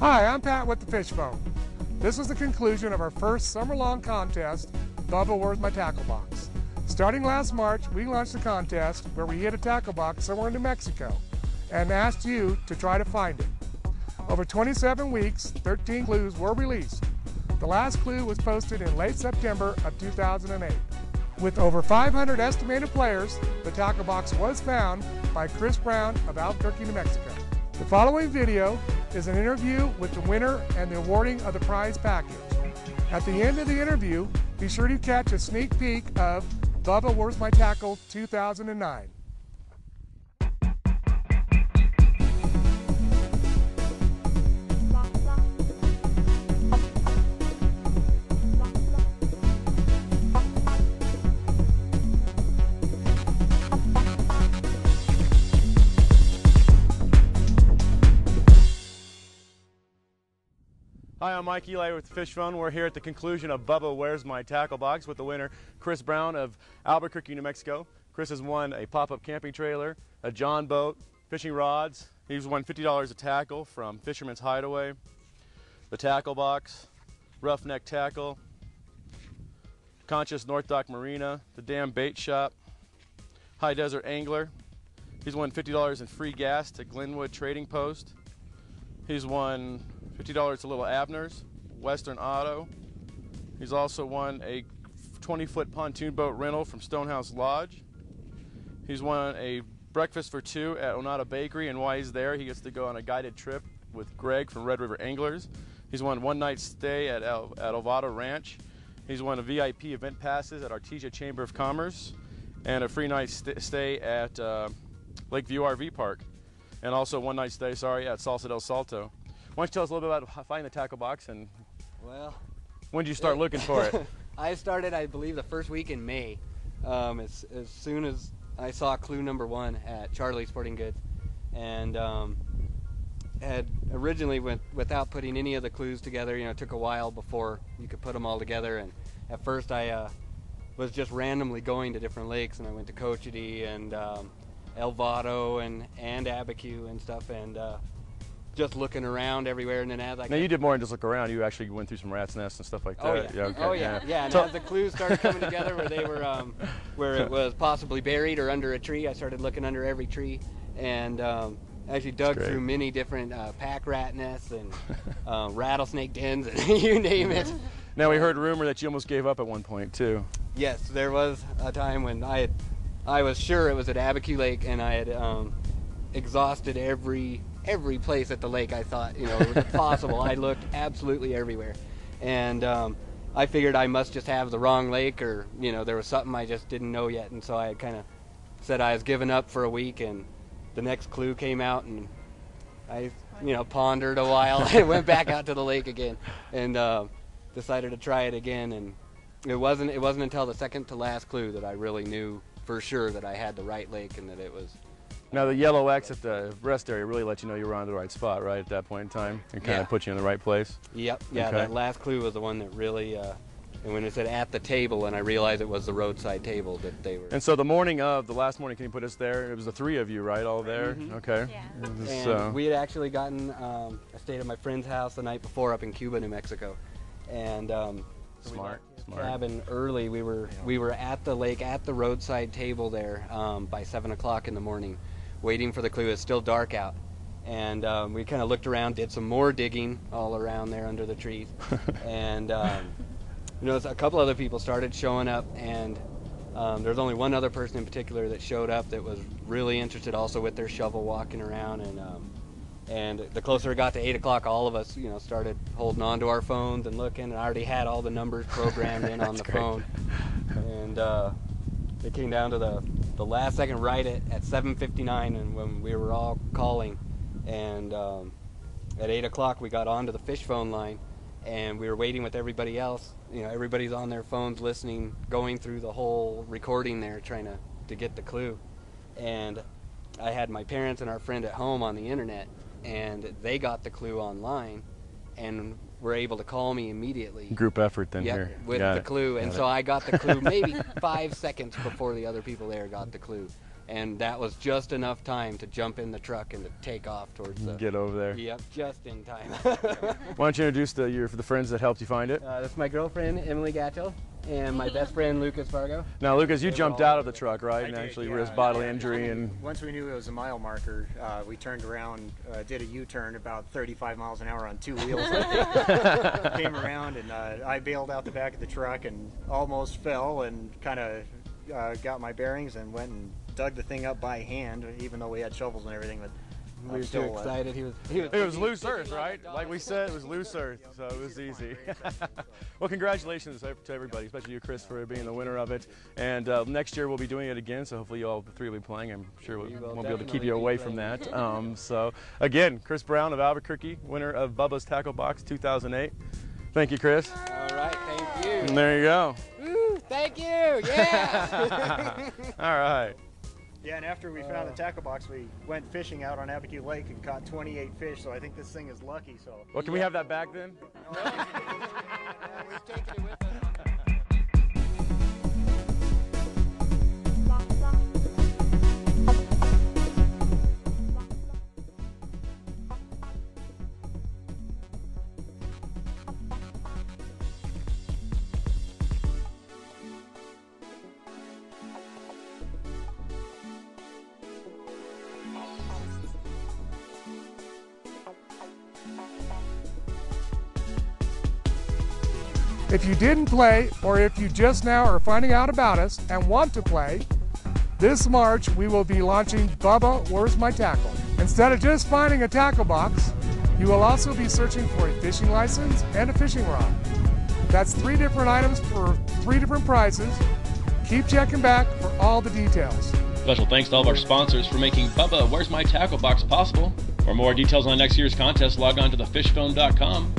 Hi, I'm Pat with the Fish Phone. This is the conclusion of our first summer-long contest, Bubba, Where's My Tackle Box? Starting last March, we launched a contest where we hid a tackle box somewhere in New Mexico and asked you to try to find it. Over 27 weeks, 13 clues were released. The last clue was posted in late September of 2008. With over 500 estimated players, the tackle box was found by Chris Brown of Albuquerque, New Mexico. The following video is an interview with the winner and the awarding of the prize package. At the end of the interview, be sure to catch a sneak peek of Bubba, Where's My Tackle 2009. Hi, I'm Mike Eli with the Fish Phone. We're here at the conclusion of Bubba, Where's My Tackle Box with the winner, Chris Brown of Albuquerque, New Mexico. Chris has won a pop-up camping trailer, a John boat, fishing rods. He's won $50 a tackle from Fisherman's Hideaway, the tackle box, roughneck tackle, Conscious North Dock Marina, the Dam Bait Shop, High Desert Angler. He's won $50 in free gas to Glenwood Trading Post. He's won $50 to Little Abner's, Western Auto. He's also won a 20-foot pontoon boat rental from Stonehouse Lodge. He's won a breakfast for two at Onata Bakery, and while he's there, he gets to go on a guided trip with Greg from Red River Anglers. He's won one night stay at Ovado Ranch. He's won a VIP event passes at Artesia Chamber of Commerce and a free night stay at Lakeview RV Park, and also one night stay, at Salsa del Salto. Why don't you tell us a little bit about finding the tackle box, and when did you start looking for it? I started, I believe, the first week in May. As soon as I saw clue number one at Charlie's Sporting Goods, and had originally without putting any of the clues together. It took a while before you could put them all together. And at first, I was just randomly going to different lakes, and I went to Cochiti and El Vado and Abiquiu and stuff, and just looking around everywhere. And then now you did more than just look around. You actually went through some rat's nests and stuff like that. Oh yeah, okay. Oh yeah, yeah. And as the clues started coming together, where they were, where it was possibly buried or under a tree, I started looking under every tree, and actually dug through many different pack rat nests and rattlesnake dens, and you name it. Now we heard rumor that you almost gave up at one point too. Yes, there was a time when I was sure it was at Abiquiu Lake, and I had exhausted every place at the lake I thought it was possible. I looked absolutely everywhere, and I figured I must just have the wrong lake, or there was something I just didn't know yet. And so I kind of said I was giving up for a week, and the next clue came out, and I pondered a while and went back out to the lake again, and decided to try it again. And it wasn't until the second to last clue that I really knew for sure that I had the right lake, and that it was. Now the yellow X at the rest area really let you know you were on the right spot, right, at that point in time, and kind of put you in the right place? Yep, yeah, okay. That last clue was the one that really, and when it said at the table, and I realized it was the roadside table that they were. And so the morning of, the last morning, can you put us there? It was the three of you, right, all there? Mm-hmm. Okay. Yeah. And we had actually gotten, I stayed at my friend's house the night before up in Cuba, New Mexico, and Smart. Cabin early. We were at the lake at the roadside table there by 7 o'clock in the morning, waiting for the clue. It's still dark out, and we kind of looked around, did some more digging all around there under the trees, and a couple other people started showing up, and there's only one other person in particular that showed up that was really interested, also with their shovel, walking around, and the closer it got to 8 o'clock, all of us started holding on to our phones and looking, and I already had all the numbers programmed in on the phone, and it came down to the last second right at 7:59, and when we were all calling, and at 8 o'clock we got onto the fish phone line, and we were waiting with everybody else. Everybody's on their phones listening, going through the whole recording there, trying to get the clue. And I had my parents and our friend at home on the internet, and they got the clue online and were able to call me immediately. Group effort then here. With the clue. And so I got the clue maybe 5 seconds before the other people there got the clue. and that was just enough time to jump in the truck and to take off towards the... Get over there. Yep, just in time. Why don't you introduce the friends that helped you find it? That's my girlfriend, Emily Gatchell, and my best friend, Lucas Fargo. Now, Lucas, you jumped out of the truck, right? And did, actually yeah. risked bodily injury. And once we knew it was a mile marker, we turned around, did a U-turn about 35 miles an hour on 2 wheels. Came around, and I bailed out the back of the truck and almost fell, and kind of got my bearings and went and dug the thing up by hand, even though we had shovels and everything. But we were too excited. It was loose earth, right? Like we said, it was loose earth, so it was easy. Well, congratulations to everybody, especially you, Chris, for being the winner of it. And next year we'll be doing it again, so hopefully you all three will be playing. I'm sure we won't be able to keep you away from that. So again, Chris Brown of Albuquerque, winner of Bubba's Tackle Box 2008. Thank you, Chris. All right, thank you. And there you go. Woo, thank you, yeah. All right. Yeah, and after we found the tackle box, we went fishing out on Abiquiu Lake and caught 28 fish, so I think this thing is lucky. So. Well, can we have that back then? Yeah, we've taken it with us. If you didn't play, or if you just now are finding out about us and want to play, this March we will be launching Bubba, Where's My Tackle? Instead of just finding a tackle box, you will also be searching for a fishing license and a fishing rod. That's 3 different items for 3 different prizes. Keep checking back for all the details. Special thanks to all of our sponsors for making Bubba, Where's My Tackle Box possible. For more details on next year's contest, log on to thefishphone.com.